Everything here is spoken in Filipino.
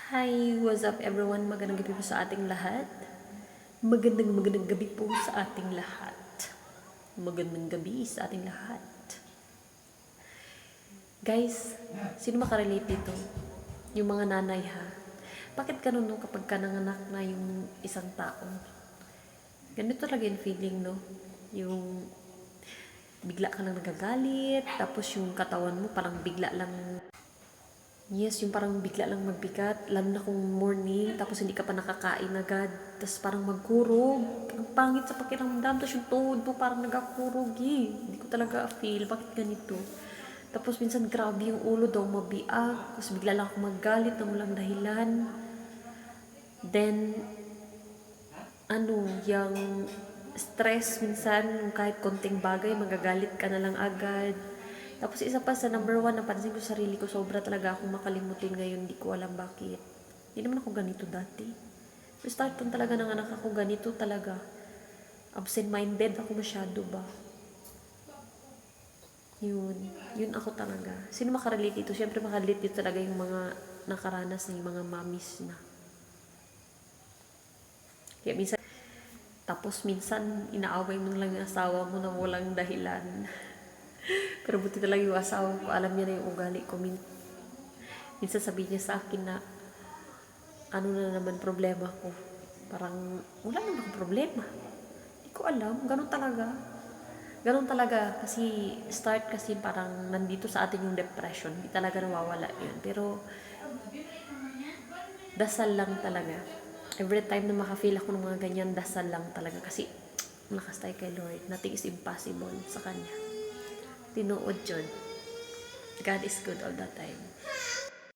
Hi, what's up everyone? Magandang gabi po sa ating lahat. Magandang gabi po sa ating lahat. Magandang gabi sa ating lahat. Guys, sino makarelate dito? Yung mga nanay ha. Bakit ganun no kapag ka nanganak na yung isang tao? Ganito talaga yung feeling no? Yung bigla ka lang nagagalit, tapos yung katawan mo parang bigla lang. Yes, yung parang bigla lang magbigat, lalo na kung morning, tapos hindi ka pa nakakain agad, tapos parang magkurog. Ang pangit sa pakiramdam, tapos yung tuhod mo parang nagakurog eh. Hindi ko talaga feel, bakit ganito? Tapos minsan grabe yung ulo daw mabiak, tapos bigla lang ako magalit na walang dahilan. Then, yung stress minsan, kahit konting bagay, magagalit ka na lang agad. Tapos isa pa sa number one, napansin ko sa sarili ko, sobra talaga akong makalimutin ngayon, hindi ko alam bakit. Hindi naman ako ganito dati. So start lang talaga ng anak ako, ganito talaga. Absent-minded ako masyado ba? Yun ako talaga. Sino makarelate dito? Siyempre makarelate dito talaga yung mga nakaranas ng mga mamis na. Kaya minsan, tapos minsan inaaway mo lang yung asawa mo na walang dahilan. Pero buti talaga yung asawa ko, alam niya na yung ugali ko. Minsan sabihin niya sa akin na, ano na naman problema ko. Parang, wala naman akong problema. Hindi ko alam, ganun talaga. Ganun talaga, kasi start kasi parang nandito sa atin yung depression. Hindi talaga nawawala yun. Pero, dasal lang talaga. Every time na makafeel ako ng mga ganyan, dasal lang talaga. Kasi, malakas tayo kay Lord. Nothing is impossible sa Kanya. Tinuod yun. God is good all the time.